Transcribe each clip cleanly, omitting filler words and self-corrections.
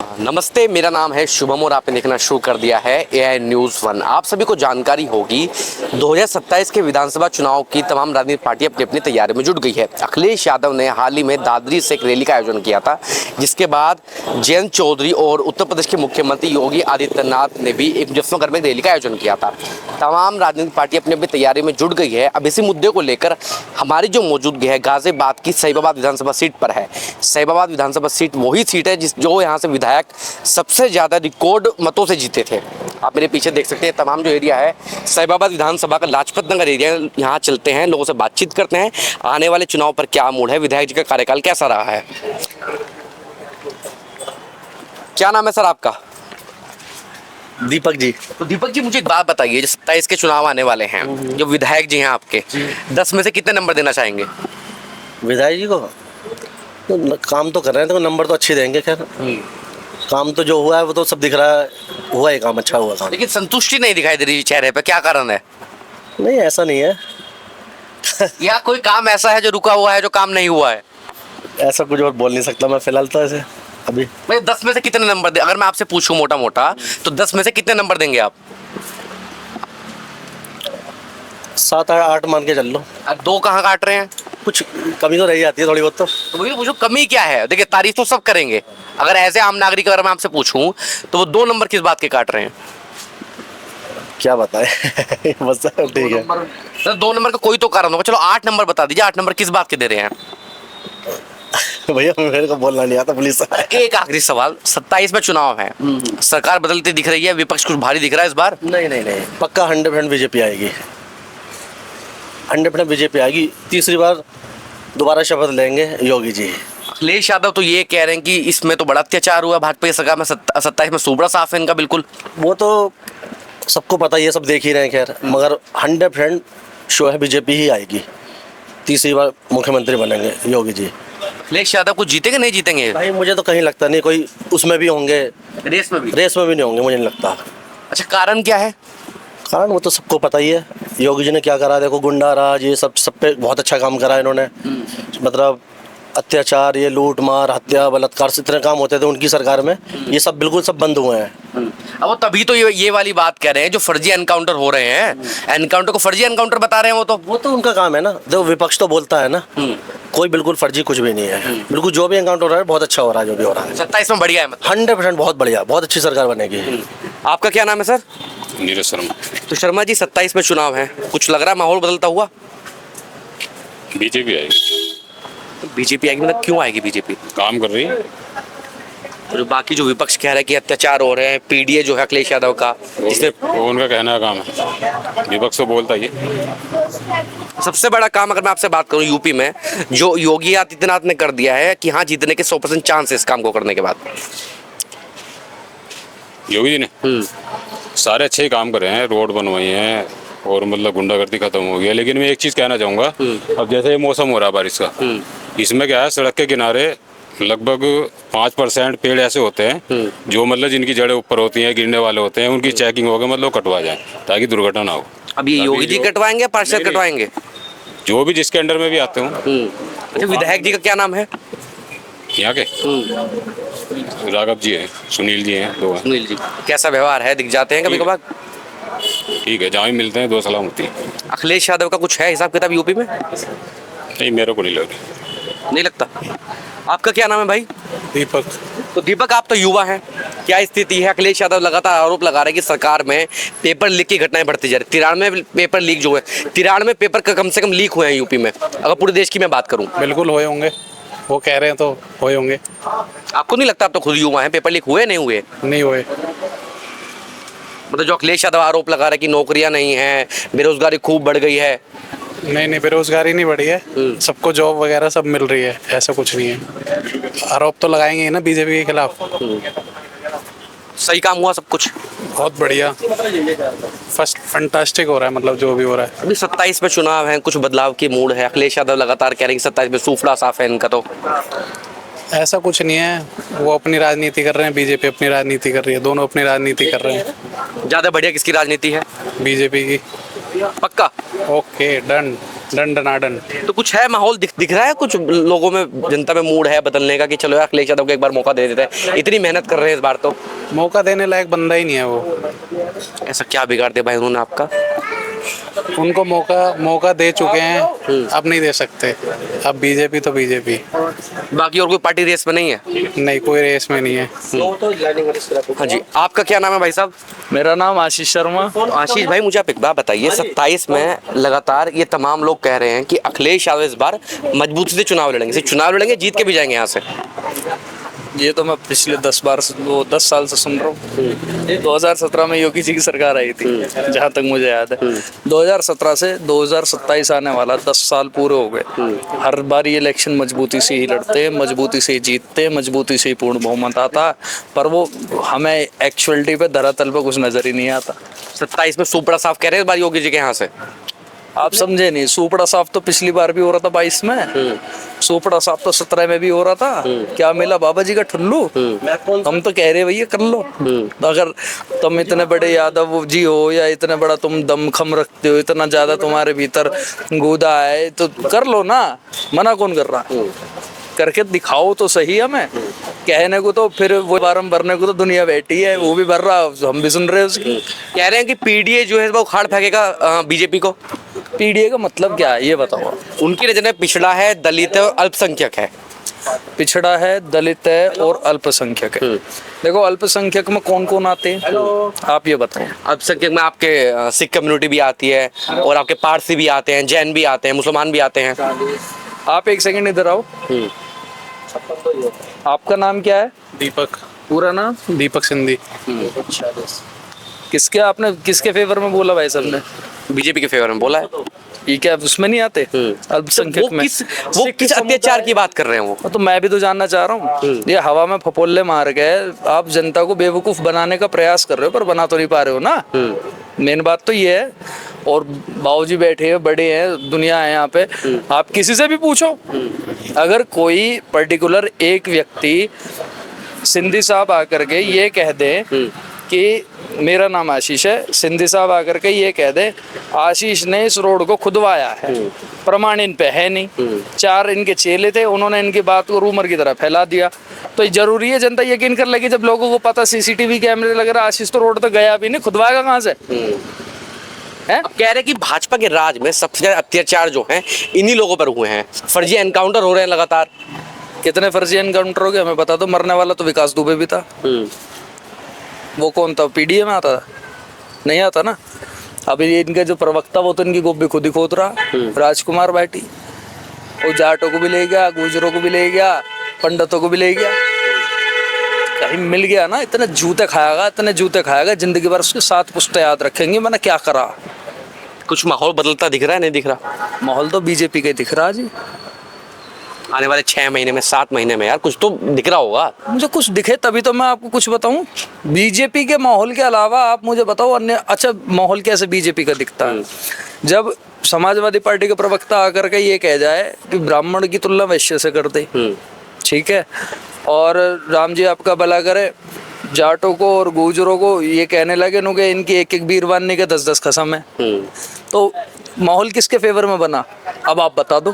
नमस्ते, मेरा नाम है शुभम और आपने देखना शुरू कर दिया है एआई न्यूज़ 1। आप सभी को जानकारी होगी 2027 के विधानसभा चुनाव की तमाम राजनीतिक पार्टियां अपनी अपनी तैयारी में जुट गई है। अखिलेश यादव ने हाल ही में दादरी से एक रैली का आयोजन किया था, जिसके बाद जयंत चौधरी और उत्तर प्रदेश के मुख्यमंत्री योगी आदित्यनाथ ने भी एक मुजफ्फरनगर में रैली का आयोजन किया था। तमाम राजनीतिक पार्टी अपनी अपनी तैयारी में जुट गई है। अब इसी मुद्दे को लेकर हमारी जो मौजूदगी है गाजियाबाद की सैबाबाद विधानसभा सीट पर है। सैबाबाद विधानसभा सीट वही सीट है जो यहाँ से विधायक सबसे ज़्यादा रिकॉर्ड मतों से जीते थे। आप मेरे पीछे देख सकते हैं तमाम जो एरिया है सैबाबाद विधानसभा का लाजपत नगर एरिया। यहाँ चलते हैं, लोगों से बातचीत करते हैं, आने वाले चुनाव पर क्या मूड है, विधायक जी का कार्यकाल कैसा रहा है। क्या नाम है सर आपका? दीपक जी। तो दीपक जी, मुझे एक बात बताइए, जो 27 के चुनाव आने वाले हैं, जो विधायक जी हैं आपके, 10 में से कितने नंबर देना चाहेंगे? विधायक जी को तो काम तो कर रहे हैं, तो नंबर तो अच्छे देंगे। खैर काम तो जो हुआ है वो तो सब दिख रहा है, हुआ है काम, अच्छा हुआ काम। लेकिन संतुष्टि नहीं दिखाई दे रही चेहरे पे, क्या कारण है? नहीं, ऐसा नहीं है। या कोई काम ऐसा है जो रुका हुआ है, जो काम नहीं हुआ है? ऐसा कुछ और बोल नहीं सकता मैं फिलहाल तो ऐसे अभी। भाई 10 में से कितने नंबर दे, अगर मैं आपसे पूछूं मोटा मोटा, तो 10 में से कितने नंबर देंगे आप? 7 8 मान के चल लो। अब 2 कहाँ काट रहे हैं? कुछ कमी तो रही जाती है थोड़ी बहुत तो। तो वही पूछो, कमी क्या है? देखिए, तारीफ तो सब करेंगे, अगर ऐसे आम नागरिक अगर मैं आपसे पूछूं तो वो 2 नंबर किस बात के काट रहे हैं? क्या बताए बस ठीक है। तो 2 नंबर का कोई तो कारण होगा। चलो 8 नंबर बता दीजिए, 8 नंबर किस बात के दे रहे हैं? भैया मेरे को बोलना नहीं आता पुलिस। एक आखिरी सवाल, 27 में चुनाव है, सरकार बदलती दिख रही है, विपक्ष कुछ भारी दिख रहा है इस बार? नहीं, पक्का 100% बीजेपी आएगी। 100% बीजेपी आएगी। तीसरी बार दोबारा शपथ लेंगे योगी जी। अखिलेश यादव तो ये कह रहे हैं कि इसमें तो बड़ा अत्याचार हुआ भाजपा की सरकार में, 27 में सूबड़ा साफ है इनका बिल्कुल। वो तो सबको पता ही है, सब देख ही रहे हैं। खैर मगर 100% शो है बीजेपी ही आएगी। तीसरी बार मुख्यमंत्री बनेंगे योगी जी। अखिलेश यादव कुछ जीतेंगे नहीं जीतेंगे? भाई मुझे तो कहीं लगता नहीं कोई उसमें भी होंगे, रेस में भी नहीं होंगे, मुझे नहीं लगता। अच्छा, कारण क्या है? कारण वो तो सबको पता ही है। योगी जी ने क्या करा, देखो गुंडा राज ये सब पे बहुत अच्छा काम करा इन्होंने। मतलब अत्याचार, ये लूट मार, हत्या, बलात्कार से इतने काम होते थे उनकी सरकार में, ये सब बिल्कुल सब बंद हुए हैं। अब वो तभी तो ये वाली बात कह रहे हैं, जो फर्जी एनकाउंटर हो रहे हैं, एनकाउंटर को फर्जी एनकाउंटर बता रहे हैं। वो तो उनका काम है ना। देखो विपक्ष तो बोलता है ना, कोई बिल्कुल फर्जी कुछ भी नहीं है। बिल्कुल जो भी एनकाउंटर हो रहा है बहुत अच्छा हो रहा है, जो भी हो रहा है 27 में बढ़िया है मतलब। 100% बहुत बढ़िया, बहुत अच्छी सरकार बनेगी। आपका क्या नाम है सर? नीरज शर्मा। तो शर्मा जी, 27 में चुनाव है, कुछ लग रहा है माहौल बदलता हुआ? बीजेपी आएगी। बीजेपी आएगी मतलब क्यों आएगी बीजेपी? काम कर रही है। तो जो बाकी जो विपक्ष कह रहा है कि अत्याचार हो रहे हैं, पीडीए जो है अखिलेश यादव का, जिसमें वो उनका कहना का काम है, विपक्ष तो बोलता ही है। सबसे बड़ा काम अगर मैं आपसे बात करूं यूपी में, जो योगी आदित्यनाथ ने कर दिया है कि हाँ जीतने के 100% चांस है इस काम को करने के बाद। योगी जी ने सारे अच्छे ही काम करे हैं, रोड बनवाई हैं और मतलब गुंडागर्दी खत्म हो गया। लेकिन मैं एक चीज कहना चाहूंगा, अब जैसे ये मौसम हो रहा है बारिश का, इसमें क्या है, सड़क के किनारे लगभग 5% पेड़ ऐसे होते हैं जो मतलब जिनकी जड़ें ऊपर होती हैं, गिरने वाले होते हैं, उनकी चेकिंग होकर मतलब कटवा जाए ताकि दुर्घटना ना हो। अब ये योगी जी कटवाएंगे या पार्षद कटवाएंगे? जो भी जिसके अंडर में भी आते हों। अच्छा, विधायक जी का क्या नाम है यहाँ के? राघव जी हैं, सुनील जी हैं, 2 हैं। सुनील जी, कैसा व्यवहार है, दिख जाते हैं कभी कभार? ठीक है, जहाँ भी मिलते हैं 2 सलाम होती है। अखिलेश यादव का कुछ है हिसाब किताब यूपी में? नहीं, मेरे को नहीं लग रहा। नहीं लगता। आपका क्या नाम है भाई? दीपक। तो दीपक, आप तो युवा हैं, क्या स्थिति है? अखिलेश यादव लगातार आरोप लगा रहे हैं कि सरकार में पेपर लीक की घटनाएं बढ़ती जा रही। 93 पेपर लीक जो है, 93 पेपर का कम से कम लीक हुए हैं यूपी में, अगर पूरे देश की मैं बात करूं। बिल्कुल हुए होंगे, वो कह रहे हैं तो हुए होंगे। आपको नहीं लगता? आप तो खुद युवा हैं, पेपर लीक हुए नहीं हुए? नहीं हुए। मतलब जो अखिलेश यादव आरोप लगा रहे हैं कि नौकरियां नहीं है, बेरोजगारी खूब बढ़ गई है। नहीं, बेरोजगारी नहीं बढ़ी है, सबको जॉब वगैरह सब मिल रही है, ऐसा कुछ नहीं है। आरोप तो लगाएंगे ही ना बीजेपी के खिलाफ। सही काम हुआ सब कुछ? बहुत बढ़िया, फैंटास्टिक हो रहा है, मतलब जो भी हो रहा है। अभी 27 में चुनाव है, कुछ बदलाव की मूड है। अखिलेश यादव लगातार कह रहे हैं कि 27 में सूफड़ा साफ है इनका। तो ऐसा कुछ नहीं है, वो अपनी राजनीति कर रहे हैं, बीजेपी अपनी राजनीति कर रही है, दोनों अपनी राजनीति कर रहे हैं। ज्यादा बढ़िया किसकी राजनीति है? बीजेपी की। पक्का? Okay done. दंडनाडन। तो कुछ है माहौल दिख रहा है कुछ लोगों में, जनता में मूड है बदलने का कि चलो यार अखिलेश यादव को एक बार मौका दे देते हैं, इतनी मेहनत कर रहे हैं इस बार तो। मौका देने लायक बंदा ही नहीं है वो। ऐसा क्या बिगाड़ दिया भाई उन्होंने आपका? उनको मौका दे चुके हैं, अब नहीं दे सकते। अब बीजेपी तो बीजेपी, बाकी और कोई पार्टी रेस में नहीं है? नहीं कोई रेस में नहीं है। हाँ जी, आपका क्या नाम है भाई साहब? मेरा नाम आशीष शर्मा। आशीष भाई, मुझे आप एक बात बताइए, 27 में लगातार ये तमाम लोग कह रहे हैं कि अखिलेश यादव इस बार मजबूती से चुनाव लड़ेंगे, सिर्फ चुनाव लड़ेंगे, जीत के भी जाएंगे यहाँ से। ये तो मैं पिछले 10 साल से सुन रहा हूँ। 2017 में योगी जी की सरकार आई थी, जहाँ तक मुझे याद है। 2017 से 2027 आने वाला 10 साल पूरे हो गए। हर बार ये इलेक्शन मजबूती से ही लड़ते, मजबूती से ही जीतते, मजबूती से ही पूर्ण बहुमत आता, पर वो हमें एक्चुअलिटी पे धरातल पे कुछ नजर ही नहीं आता। 27 में सुपड़ा साफ कह रहे हैं इस बार योगी जी के यहाँ से। आप समझे नहीं, सुपड़ा साफ तो पिछली बार भी हो रहा था 22 में, सुपड़ा साफ तो 17 में भी हो रहा था। क्या मिला बाबा जी का ठुल्लू? हम तो कह रहे भैया कर लो। तो अगर तुम इतने बड़े यादव जी हो या इतने बड़ा तुम दमखम रखते हो, इतना ज्यादा तुम्हारे भीतर गुदा है, तो कर लो ना, मना कौन कर रहा? करके दिखाओ तो सही हमें। कहने को तो फिर वो फार्म भरने को तो दुनिया बैठी है, वो भी भर रहा, हम भी सुन रहे हैं उसकी। कह रहे हैं कि पीडीए जो है वो उखाड़ फेंकेगा बीजेपी को। पीडीए का मतलब क्या है ये बताओ? उनकी नजर में पिछड़ा है, दलित है और अल्पसंख्यक है। पिछड़ा है, दलित है और अल्पसंख्यक है। देखो अल्पसंख्यक में कौन कौन आते हैं आप ये बताओ? अल्पसंख्यक में आपके सिख कम्युनिटी भी आती है और आपके पारसी भी आते हैं, जैन भी आते हैं, मुसलमान भी आते हैं। आप एक सेकंड इधर आओ। आपका नाम क्या है? दीपक। पूरा नाम? दीपक सिंधी। किसके फेवर में बोला भाई साहब ने? बीजेपी के फेवर में बोला है। ये क्या उसमें नहीं आते अल्पसंख्यक में? वो किस अत्याचार की बात कर रहे हैं वो? तो मैं भी तो जानना चाह रहा हूँ। ये हवा में फपोले मार के आप जनता को बेवकूफ बनाने का प्रयास कर रहे हो, पर बना तो नहीं पा रहे हो ना। मेन बात तो ये है। और बाबूजी बैठे हैं, बड़े हैं, दुनिया है यहाँ पे, आप किसी से भी पूछो, अगर कोई पर्टिकुलर एक व्यक्ति सिंधी साहब आकर के ये कह दे कि मेरा नाम आशीष है, सिंधी साहब आकर के ये कह दे आशीष ने इस रोड को खुदवाया है, प्रमाण इन पे है नहीं, 4 इनके चेले थे, उन्होंने इनकी बात को रूमर की तरह फैला दिया, तो जरूरी है जनता यकीन कर लेगी जब लोगों को पता सीसीटीवी कैमरे लग रहा, आशीष तो रोड तो गया भी नहीं, खुदवाएगा कहाँ से? अब कह रहे कि भाजपा के राज में सबसे ज्यादा अत्याचार जो हैं इन्हीं लोगों पर हुए हैं, फर्जी एनकाउंटर हो रहे हैं लगातार। कितने फर्जी एनकाउंटर हो गए हमें बता दो। मरने वाला तो विकास दुबे भी था। वो कौन था? पीडीए में आता था? नहीं आता ना। अभी इनके जो प्रवक्ता वो तो इनकी गोभी खुद ही खोद रहा, राजकुमार बाटी। वो जाटों को भी ले गया, गुजरों को भी ले गया, पंडितों को भी ले गया, कहीं मिल गया ना। इतने जूते खाएगा जिंदगी भर, उसके 7 पुश्तें याद रखेंगे मैंने क्या करा। कुछ माहौल बदलता दिख रहा है? नहीं दिख रहा? माहौल तो बीजेपी का ही दिख रहा जी। आने वाले 6 महीने में, 7 महीने में यार कुछ तो दिख रहा होगा। मुझे कुछ दिखे तभी तो मैं आपको कुछ बताऊं। बीजेपी के माहौल के अलावा आप मुझे बताओ अन्य अच्छा माहौल कैसे बीजेपी का दिखता है? जब समाजवादी पार्टी के प्रवक्ता आकर के ये कह जाए कि ब्राह्मण की तुलना वैश्य से कर दे, ठीक है, और राम जी आपका भला करे, जाटों को और गुजरों को ये कहने लगे नु कि इनकी एक बीरवानी के 10-10 कसम है, तो माहौल किसके फेवर में बना? अब आप बता दो।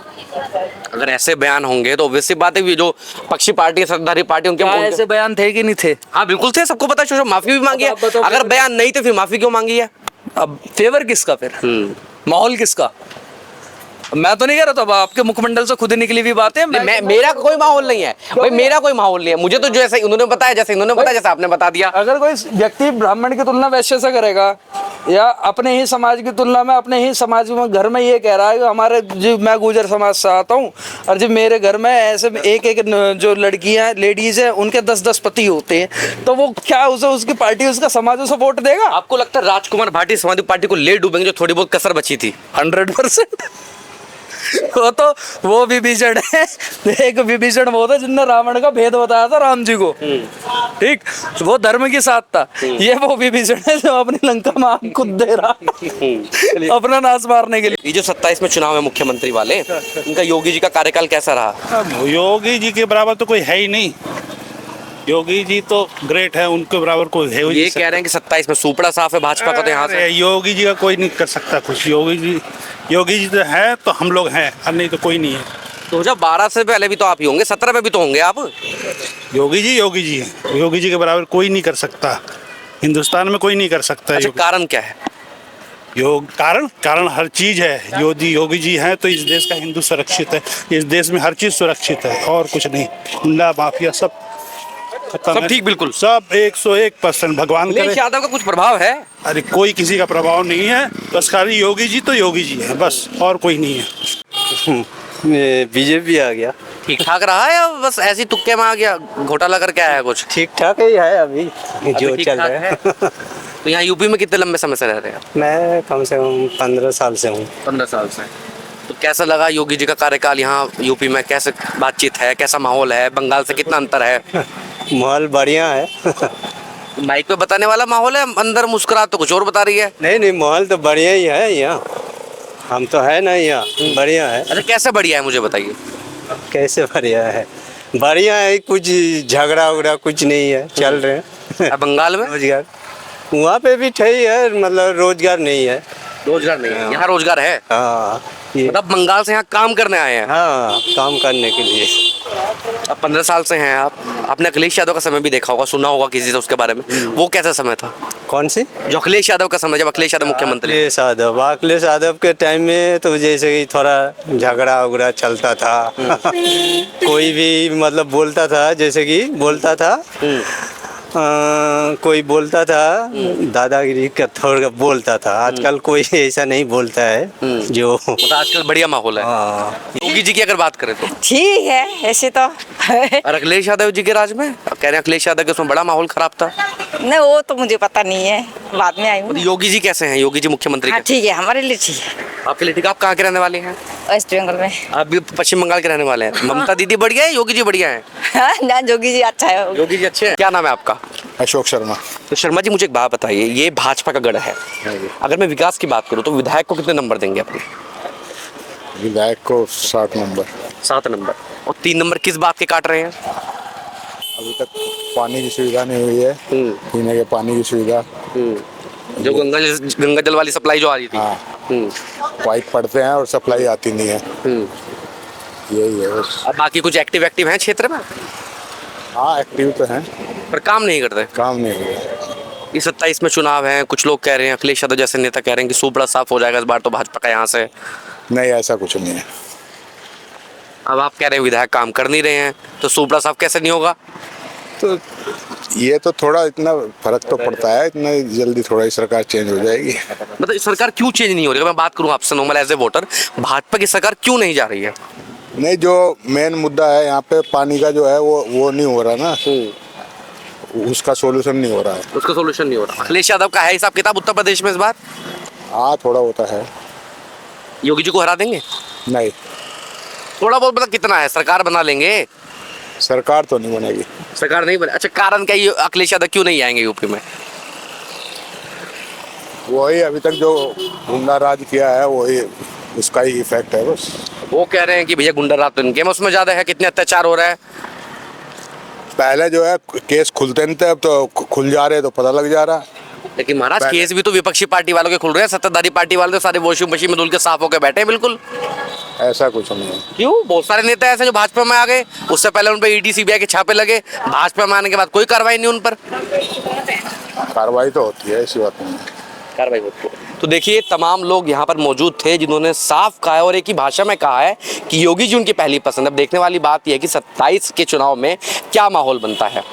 अगर ऐसे बयान होंगे तो ऑब्वियसली बात है कि जो पक्षी पार्टी, सत्ताधारी पार्टी, उनके ऐसे बयान थे कि नहीं थे? हाँ बिल्कुल थे, सबको पता है। माफी भी मांगी है। अगर बयान नहीं थे फिर माफी क्यों मांगी है? अब फेवर किसका फिर? माहौल किसका? मैं तो नहीं कह रहा था, अब आपके मुखमंडल से खुद ही निकली हुई बातें। मेरा कोई माहौल नहीं है भाई, मेरा कोई माहौल नहीं है। मुझे तो जैसे उन्होंने बताया, जैसे आपने बता दिया। अगर कोई व्यक्ति ब्राह्मण की तुलना वैश्य से करेगा या अपने ही समाज की तुलना में अपने ही समाज में घर में ये कह रहा है कि हमारे जी मैं गुजर समाज से आता हूँ और जी मेरे घर में ऐसे एक जो लड़कियां लेडीज है उनके 10-10 पति होते हैं, तो वो क्या उसे उसकी पार्टी उसका समाज उसे वोट देगा? आपको लगता है राजकुमार भाटी समाजवादी पार्टी को ले डूबेंगे जो थोड़ी बहुत कसर बची थी? 100%। वो विभीषण है, एक विभीषण वो था जिनने रावण का भेद बताया था राम जी को, ठीक, वो धर्म के साथ था। ये वो विभीषण है जो अपनी लंका में आग खुद दे रहा अपना नाश मारने के लिए। ये जो 27 में चुनाव है मुख्यमंत्री वाले, इनका योगी जी का कार्यकाल कैसा रहा? योगी जी के बराबर तो कोई है ही नहीं। योगी जी तो ग्रेट है, उनके बराबर कोई है ही ये नहीं कह रहे हैं कि 27 में सुपड़ा साफ है भाजपा का, तो यहाँ से अरे, योगी जी का कोई नहीं कर सकता कुछ। योगी जी तो है तो हम लोग हैं, और नहीं तो कोई नहीं है। 2012 से पहले भी तो आप ही होंगे, 17 में भी तो होंगे आप। योगी जी है, योगी जी के बराबर कोई नहीं कर सकता, हिंदुस्तान में कोई नहीं कर सकता। अच्छा, कारण क्या है? कारण हर चीज है। योगी जी हैं तो इस देश का हिंदू सुरक्षित है, इस देश में हर चीज सुरक्षित है, और कुछ नहीं। गुंडा माफिया सब खत्म सब है। ठीक, बिल्कुल सब 101%। भगवान करे। अखिलेश यादव का कुछ प्रभाव है? अरे कोई किसी का प्रभाव नहीं है, बस खाली योगी जी तो योगी जी है, बस, और कोई नहीं है। बीजेपी आ गया। ठीक ठाक रहा है या बस ऐसी तुक्के में आ गया, घोटाला करके आया है कुछ? ठीक ठाक ही है अभी जो ठीक चल ठाक रहा है। तो यहाँ यूपी में कितने लंबे समय से रह रहे हैं? मैं कम से कम 15 साल से हूँ। 15 साल से। तो कैसा लगा योगी जी का कार्यकाल यहाँ यूपी में? कैसे बातचीत है, कैसा माहौल है, बंगाल से कितना अंतर है? माहौल बढ़िया है। माइक पे बताने वाला माहौल है, अंदर मुस्कुराहट तो कुछ और बता रही है। नहीं माहौल तो बढ़िया ही है यहाँ। हम तो है ना यहाँ, बढ़िया है। अच्छा, कैसे बढ़िया है मुझे बताइए। कैसे बढ़िया है? बढ़िया है, कुछ झगड़ा उगड़ा कुछ नहीं है, चल रहे हैं। अब बंगाल में रोजगार वहाँ पे भी सही है, मतलब रोजगार नहीं है। रोजगार नहीं है, यहाँ रोजगार है। हाँ मतलब बंगाल से यहाँ काम करने आए हैं। हाँ, काम करने के लिए। अब 15 साल से हैं आप, आपने अखिलेश यादव का समय भी देखा होगा, सुना होगा किसी से उसके बारे में। वो कैसा समय था? कौन सी? जो अखिलेश यादव का समय, जब अखिलेश यादव मुख्यमंत्री। अखिलेश यादव के टाइम में तो जैसे कि थोड़ा झगड़ा उगड़ा चलता था। कोई भी मतलब बोलता था, जैसे कि बोलता था, कोई बोलता था दादागिरी का थोड़ा बोलता था। आजकल कोई ऐसा नहीं बोलता है जो। मतलब आजकल बढ़िया माहौल है। योगी जी की अगर बात करें तो ठीक है ऐसे तो। और अखिलेश यादव जी के राज में कह रहे हैं अखिलेश यादव के उसमें बड़ा माहौल खराब था। नहीं वो तो मुझे पता नहीं है, बाद में आई हूँ। योगी जी कैसे हैं? योगी जी मुख्यमंत्री हाँ कैसे? ठीक है, हमारे लिए ठीक है। आपके लिए ठीक है। आप कहाँ के रहने वाले हैं? वेस्ट बंगाल में। आप भी पश्चिम बंगाल के रहने वाले हैं। ममता दीदी बढ़िया है, योगी जी बढ़िया है? हाँ, ना योगी जी अच्छा है। योगी जी अच्छे हैं। क्या नाम है आपका? अशोक शर्मा। तो शर्मा जी मुझे एक बात बताइए, ये भाजपा का गढ़ है, अगर मैं विकास की बात करूं तो विधायक को कितने नंबर देंगे अपने? विधायक को 7 नंबर। 7 नंबर। और 3 नंबर किस बात के काट रहे हैं? अभी तक पानी की सुविधा नहीं हुई है, पीने के पानी की सुविधा। जो गंगा जल वाली सप्लाई जो आ रही थी। हाँ, पाइप पड़ते हैं और सप्लाई आती नहीं है। यही है बस। अब बाकी कुछ एक्टिव हैं क्षेत्र में? हाँ, एक्टिव तो हैं, पर काम नहीं करते। काम नहीं हुआ। इस 27 में चुनाव है, कुछ लोग कह रहे हैं, अखिलेश यादव जैसे नेता कह रहे हैं कि सुपड़ा साफ हो जाएगा इस बार तो भाजपा का यहाँ से। नहीं, ऐसा कुछ नहीं है। अब आप कह रहे हैं विधायक काम कर नहीं रहे हैं, तो सुपड़ा साफ कैसे नहीं होगा? तो ये तो थोड़ा इतना फर्क तो पड़ता है, इतना जल्दी थोड़ा ही सरकार चेंज हो जाएगी। मतलब सरकार क्यों चेंज नहीं हो रही? अगर मैं बात करूँ आपसे normal as a voter, Bhajpa की सरकार क्यों नहीं जा रही है? नहीं, जो मेन मुद्दा है यहाँ पे पानी का जो है वो नहीं हो रहा ना, उसका सोल्यूशन नहीं हो रहा है। उसका सोल्यूशन नहीं हो रहा। अखिलेश यादव का है हिसाब किताब उत्तर प्रदेश में इस बार? हाँ, थोड़ा होता है। योगी जी को हरा देंगे? नहीं, थोड़ा बहुत मतलब कितना है? सरकार बना लेंगे? सरकार तो नहीं बनेगी। सरकार नहीं बने। अच्छा, कारण क्या ये अखिलेश यादव क्यों नहीं आएंगे यूपी में? वही अभी तक जो गुंडा राज किया है वही, उसका ही इफेक्ट है बस। वो कह रहे हैं कि भैया गुंडा राज तो इनके में उसमें ज्यादा है, कितने अत्याचार हो रहा है। पहले जो है केस खुलते नहीं थे, अब तो खुल जा रहे तो पता लग जा रहा। लेकिन महाराज केस भी तो विपक्षी पार्टी वालों के खुल रहे हैं, सत्ताधारी पार्टी वाले तो सारे वॉशिंग मशीन में धुल के साफ होकर बैठे हैं बिल्कुल। ऐसा कुछ नहीं है। क्यों? बहुत सारे नेता ऐसे जो भाजपा में आ गए, उससे पहले उन पर ईडी सीबीआई के छापे लगे, भाजपा में आने के बाद कोई कार्रवाई नहीं उन पर। कार्रवाई तो होती है, ऐसी बात नहीं है। कार्रवाई होती है। तो देखिए, तमाम लोग यहाँ पर मौजूद थे जिन्होंने साफ कहा है और एक ही भाषा में कहा है कि योगी जी उनकी पहली पसंद। अब देखने वाली बात यह है कि 27 के चुनाव में क्या माहौल बनता है।